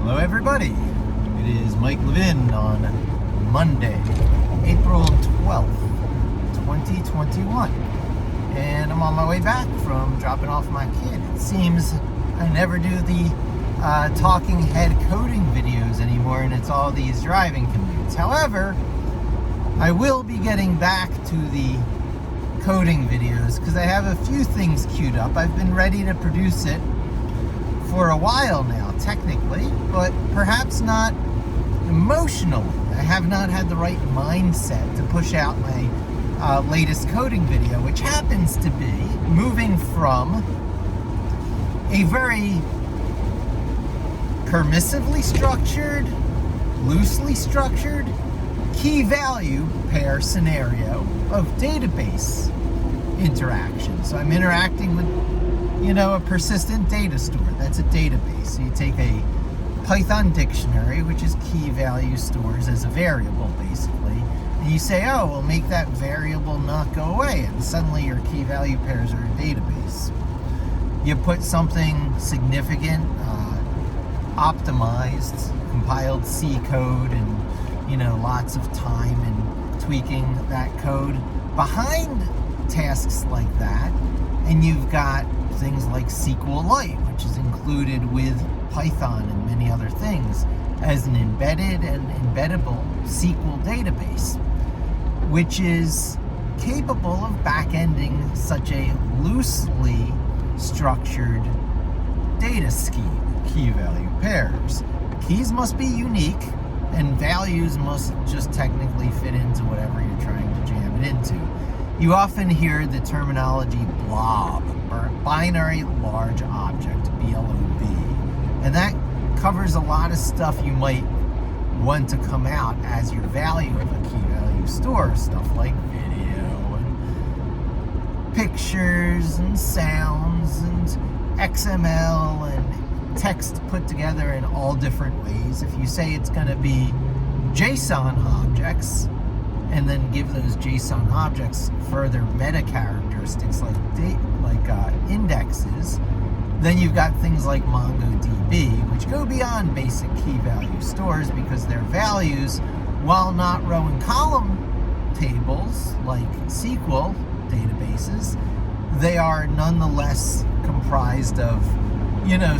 Hello everybody, it is Mike Levin on Monday, April 12th, 2021, and I'm on my way back from dropping off my kid. It seems I never do the talking head coding videos anymore, and it's all these driving commutes. However, I will be getting back to the coding videos because I have a few things queued up. I've been ready to produce it for a while now, technically, but perhaps not emotionally. I have not had the right mindset to push out my latest coding video, which happens to be moving from a very permissively structured, loosely structured, key value pair scenario of database interaction. So I'm interacting with, a persistent data store. That's a database. So you take a Python dictionary, which is key value stores as a variable, basically, and you say, oh, well, make that variable not go away, and suddenly your key value pairs are a database. You put something significant, optimized, compiled C code, and lots of time and tweaking that code behind tasks like that, and you've got things like SQLite, which is included with Python and many other things as an embedded and embeddable SQL database, which is capable of back-ending such a loosely structured data scheme, key value pairs. Keys must be unique, and values must just technically fit into whatever you're trying to jam it into. You often hear the terminology blob, or binary large object, BLOB, and that covers a lot of stuff you might want to come out as your value of a key value store, stuff like video and pictures and sounds and XML and text put together in all different ways. If you say it's going to be JSON objects, and then give those JSON objects further meta characteristics like indexes, then you've got things like MongoDB, which go beyond basic key value stores because their values, while not row and column tables like SQL databases, they are nonetheless comprised of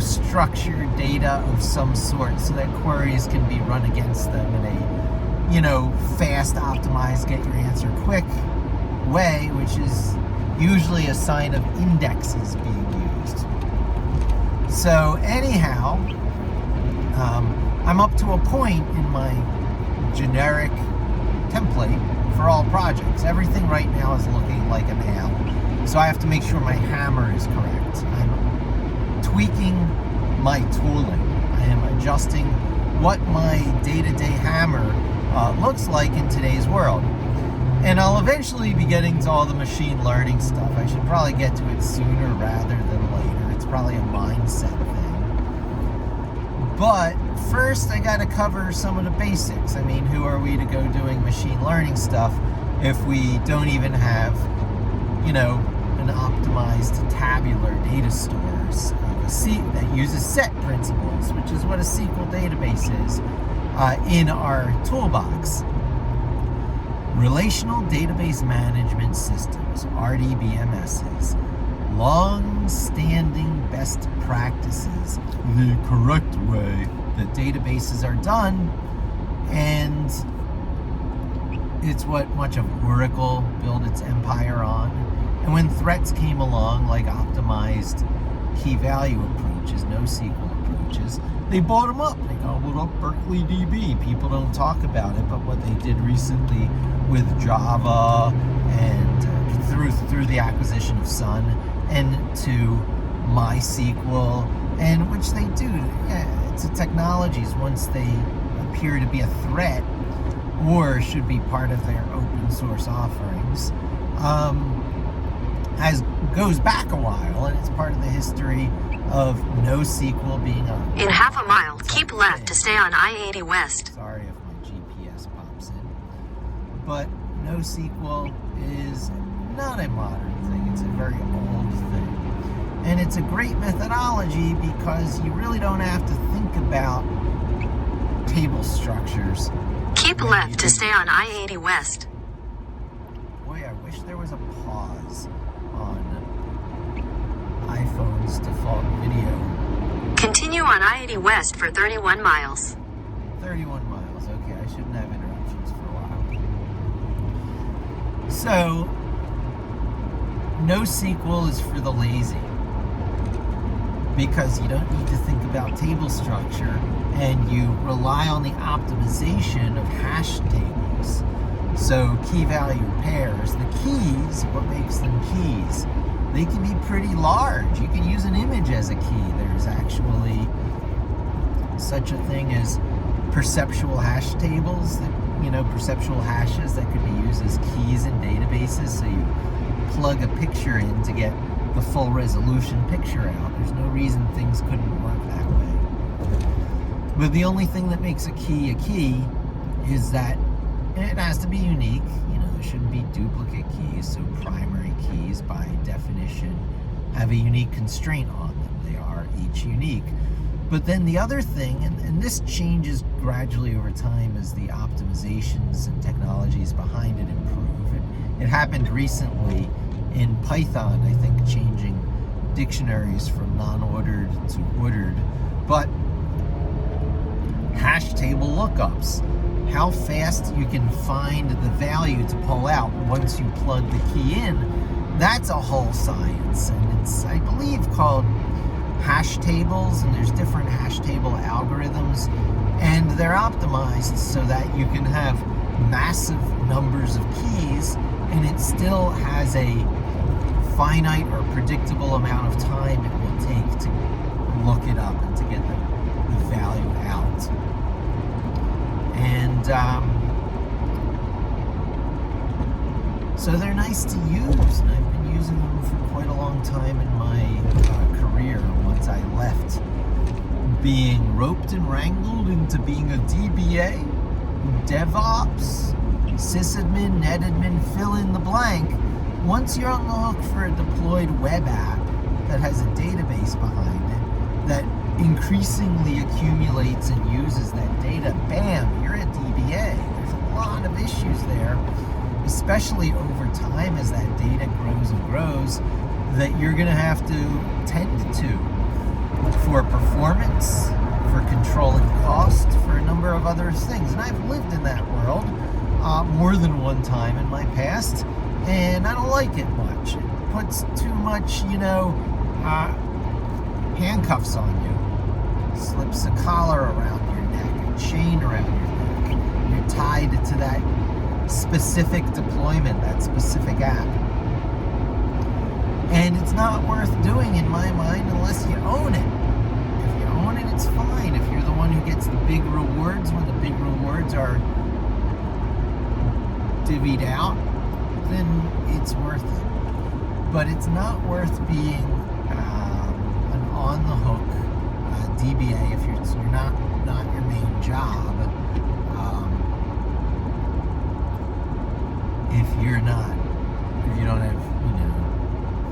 structured data of some sort, so that queries can be run against them in a fast, optimized, get your answer quick way, which is usually a sign of indexes being used. So anyhow, I'm up to a point in my generic template for all projects. Everything right now is looking like a nail, so I have to make sure my hammer is correct. I'm tweaking my tooling. I am adjusting what my day-to-day hammer looks like in today's world. And I'll eventually be getting to all the machine learning stuff. I should probably get to it sooner rather than later. It's probably a mindset thing. But first, I got to cover some of the basics. I mean, who are we to go doing machine learning stuff if we don't even have, an optimized tabular data stores that uses set principles, which is what a SQL database is, in our toolbox. Relational Database Management Systems, RDBMSs, long-standing best practices, the correct way that databases are done, and it's what much of Oracle built its empire on. And when threats came along, like optimized key value approaches, NoSQL approaches, they bought them up. They gobbled up Berkeley DB. People don't talk about it, but what they did recently with Java and through the acquisition of Sun and to MySQL, and which they do to technologies once they appear to be a threat or should be part of their open source offerings, goes back a while, and it's part of the history of NoSQL being a... In half a mile, keep left to stay on I-80 West. Sorry if my GPS pops in. But NoSQL is not a modern thing. It's a very old thing. And it's a great methodology because you really don't have to think about table structures. Keep left to stay on I-80 West. Boy, I wish there was a pause on iPhone's default video. Continue on I-80 West for 31 miles. 31 miles. Okay, I shouldn't have interruptions for a while. So, NoSQL is for the lazy, because you don't need to think about table structure and you rely on the optimization of hash tables. So key value pairs, the keys, what makes them keys? They can be pretty large. You can use an image as a key. There's actually such a thing as perceptual hash tables, that, perceptual hashes that could be used as keys in databases. So you plug a picture in to get the full resolution picture out. There's no reason things couldn't work that way. But the only thing that makes a key is that it has to be unique. There shouldn't be duplicate keys, so primary keys by definition have a unique constraint on them. They are each unique. But then the other thing, and this changes gradually over time as the optimizations and technologies behind it improve. It happened recently in Python, I think, changing dictionaries from non-ordered to ordered. But hash table lookups, how fast you can find the value to pull out once you plug the key in, that's a whole science. And it's, I believe, called hash tables, and there's different hash table algorithms, and they're optimized so that you can have massive numbers of keys and it still has a finite or predictable amount of time it will take to look it up and to get the value out. And so they're nice to use, and I've been using them for quite a long time in my career. Once I left being roped and wrangled into being a DBA, DevOps, sysadmin, netadmin, fill in the blank. Once you're on the hook for a deployed web app that has a database behind it that increasingly accumulates and uses that data, bam, you're a DBA. There's a lot of issues there, especially over time as that data grows and grows, that you're going to have to tend to for performance, for controlling cost, for a number of other things. And I've lived in that world more than one time in my past, and I don't like it much. It puts too much, handcuffs on you. Slips a collar around your neck, a chain around your neck. You're tied to that specific deployment, that specific app. And it's not worth doing in my mind unless you own it. If you own it, it's fine. If you're the one who gets the big rewards when the big rewards are divvied out, then it's worth it. But it's not worth being an on-the-hook DBA if you're not your main job. If you don't have,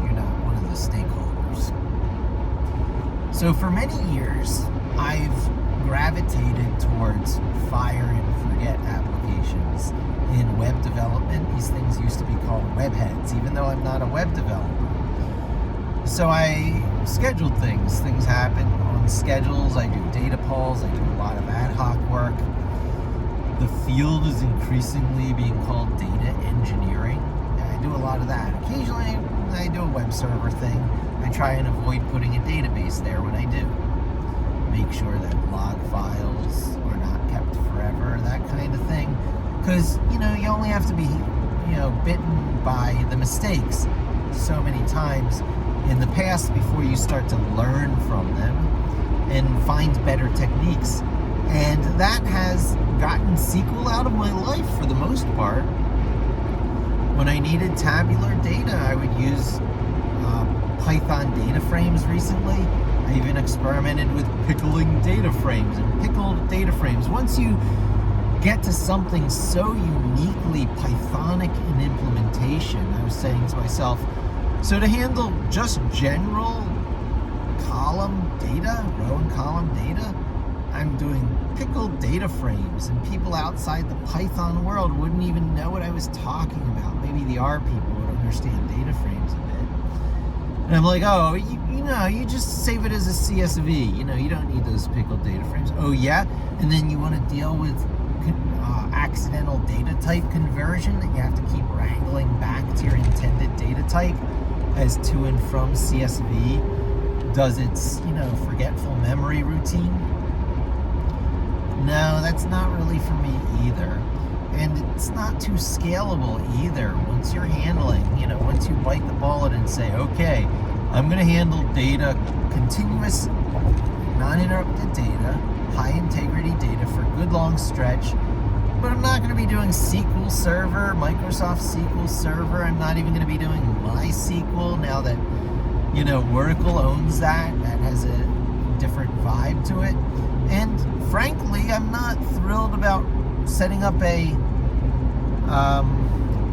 you're not one of the stakeholders. So for many years, I've gravitated towards fire and forget applications in web development. These things used to be called webheads, even though I'm not a web developer. So I scheduled things. Things happen on schedules. I do data polls. I do a lot of ad hoc work. The field is increasingly being called data engineering. I do a lot of that. Occasionally, I do a web server thing. I try and avoid putting a database there when I do. Make sure that log files are not kept forever, that kind of thing. Because, you only have to be, bitten by the mistakes so many times in the past before you start to learn from them and find better techniques. And that has gotten SQL out of my life for the most part. When I needed tabular data, I would use Python data frames recently. I even experimented with pickling data frames and pickled data frames. Once you get to something so uniquely Pythonic in implementation, I was saying to myself, so to handle just general column data, row and column data, I'm doing pickled data frames, and people outside the Python world wouldn't even know what I was talking about. Maybe the R people would understand data frames a bit. And I'm like, oh, you just save it as a CSV. You don't need those pickled data frames. Oh, yeah? And then you want to deal with accidental data type conversion that you have to keep wrangling back to your intended data type as to and from CSV does its, forgetful memory routine. No, that's not really for me either. And it's not too scalable either. Once you're handling, once you bite the bullet and say, okay, I'm going to handle data, continuous, non-interrupted data, high integrity data for a good long stretch, but I'm not going to be doing SQL Server, Microsoft SQL Server. I'm not even going to be doing MySQL now that, Oracle owns that. That has a different vibe to it. And frankly, I'm not thrilled about setting up a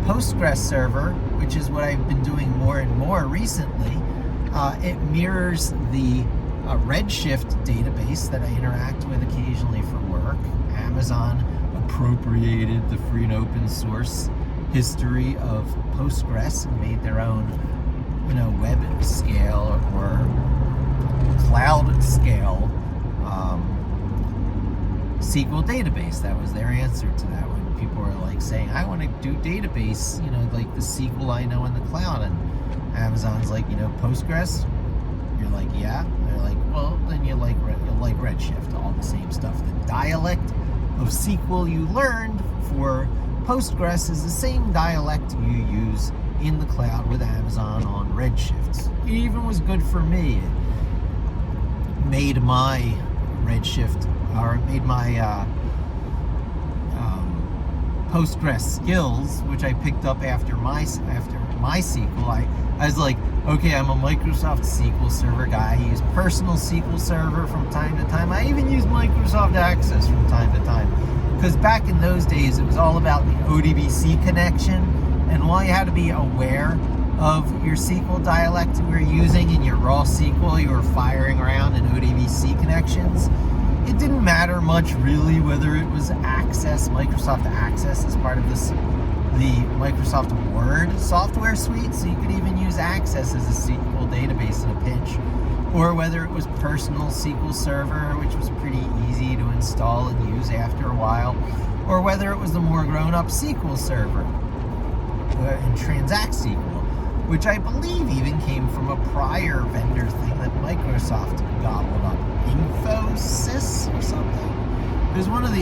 Postgres server, which is what I've been doing more and more recently. It mirrors the Redshift database that I interact with occasionally for work. Amazon appropriated the free and open source history of Postgres and made their own, web scale or cloud scale SQL database. That was their answer to that when people were like saying, I want to do database, like the SQL I know in the cloud. And Amazon's like, Postgres? You're like, yeah. They're like, well, then you'll like Redshift, all the same stuff. The dialect of SQL you learned for Postgres is the same dialect you use in the cloud with Amazon on Redshift. It even was good for me. It made my Redshift, or it made my Postgres skills, which I picked up after MySQL. I was like, okay, I'm a Microsoft SQL Server guy. I use personal SQL Server from time to time. I even use Microsoft Access from time to time. Because back in those days, it was all about the ODBC connection. And while you had to be aware of your SQL dialect you were using in your raw SQL, you were firing around in ODBC connections. It didn't matter much really whether it was Access, Microsoft Access as part of the Microsoft Word software suite, so you could even use Access as a SQL database in a pinch, or whether it was personal SQL Server, which was pretty easy to install and use after a while, or whether it was the more grown-up SQL Server and Transact SQL, which I believe even came from a prior vendor thing that Microsoft gobbled up, Infosys or something. It was one of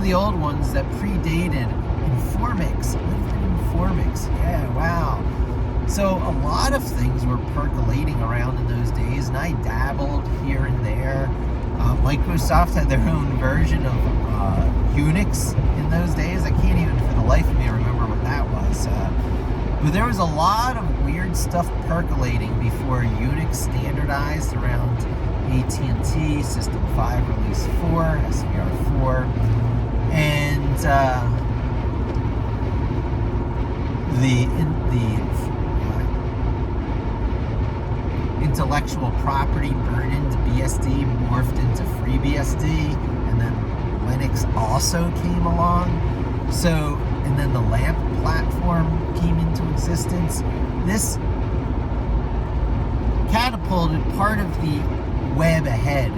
the old ones that predated Informix. Informix, yeah, wow. So a lot of things were percolating around in those days, and I dabbled here and there. Microsoft had their own version of Unix in those days. I can't even for the life of me remember what that was. But there was a lot of weird stuff percolating before Unix standardized around AT&T, System 5 Release 4, SVR4, and the intellectual property burdened BSD morphed into FreeBSD, and then Linux also came along. So, and then the LAMP platform came into existence. This catapulted part of the web ahead,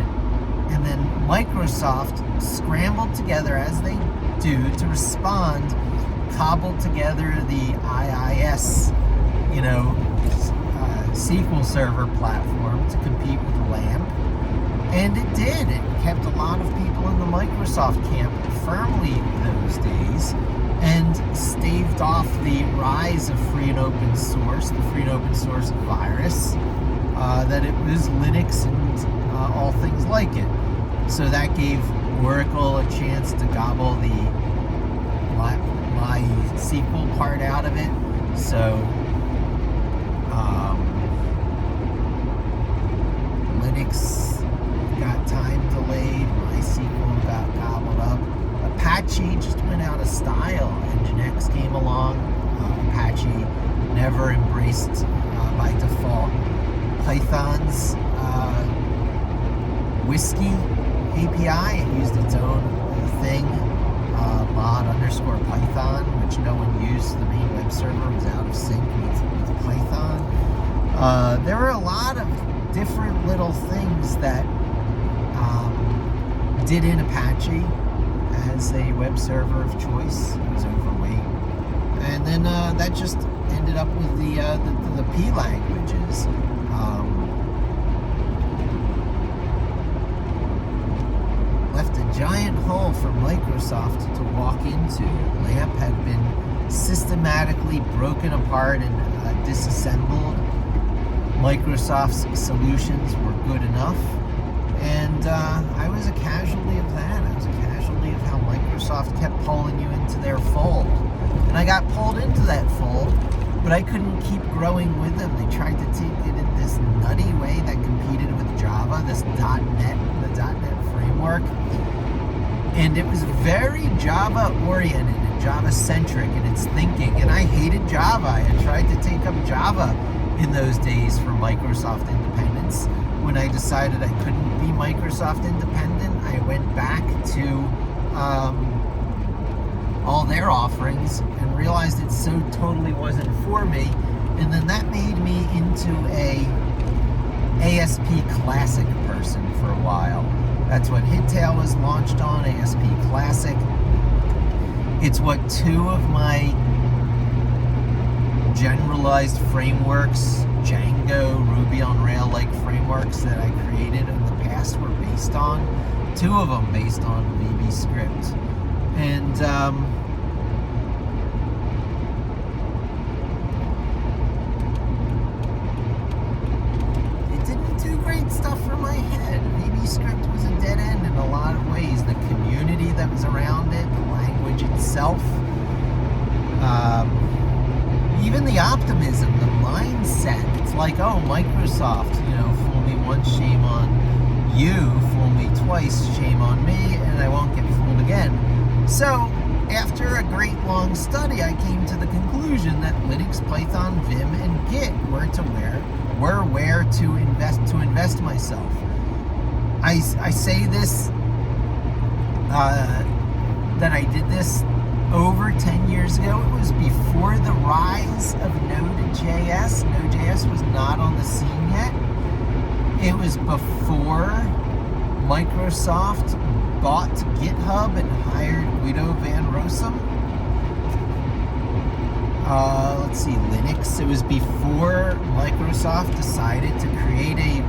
and then Microsoft scrambled together, as they do, to respond, cobbled together the IIS, SQL Server platform to compete with LAMP. And it did. It kept a lot of people in the Microsoft camp firmly those days and staved off the rise of free and open source, the free and open source virus, that it was Linux and all things like it. So that gave Oracle a chance to gobble the MySQL part out of it. So Linux got time delayed, MySQL got gobbled up. Apache just went out of style. Nginx came along. Apache never embraced by default Python's whiskey API. It used its own thing, mod_Python, which no one used. The main web server was out of sync with Python. There were a lot of different little things that did in Apache as a web server of choice. It was overweight. And then that just ended up with the P languages. Left a giant hole for Microsoft to walk into. LAMP had been systematically broken apart and disassembled. Microsoft's solutions were good enough, and I was a casualty of that. I was a casualty of how Microsoft kept pulling you into their fold. And I got pulled into that fold, but I couldn't keep growing with them. They tried to take it in this nutty way that competed with Java, this .NET, the .NET framework. And it was very Java-oriented and Java-centric in its thinking. And I hated Java. I had tried to take up Java in those days for Microsoft independence. When I decided I couldn't be Microsoft independent, I went back to all their offerings and realized it so totally wasn't for me. And then that made me into a ASP Classic person for a while. That's what Hittail was launched on, ASP Classic. It's what two of my generalized frameworks, Django, Ruby on Rail-like frameworks that I created in the past were based on. Two of them based on VBScript. And it didn't do great stuff for my head. VBScript was a dead end in a lot of ways. The community that was around it, the language itself, even the optimism, the mindset. It's like, oh, Microsoft, fool me once, shame on you. Fool me twice, shame on me, and I won't get fooled again. So, after a great long study, I came to the conclusion that Linux, Python, Vim, and Git were where to invest myself. I say this, that I did this over 10 years ago. It was before the rise of Node.js. Node.js was not on the scene yet. It was before Microsoft bought GitHub and hired Guido van Rossum. Let's see, Linux. It was before Microsoft decided to create a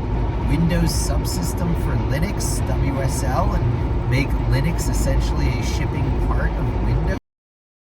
Windows subsystem for Linux, WSL, and make Linux essentially a shipping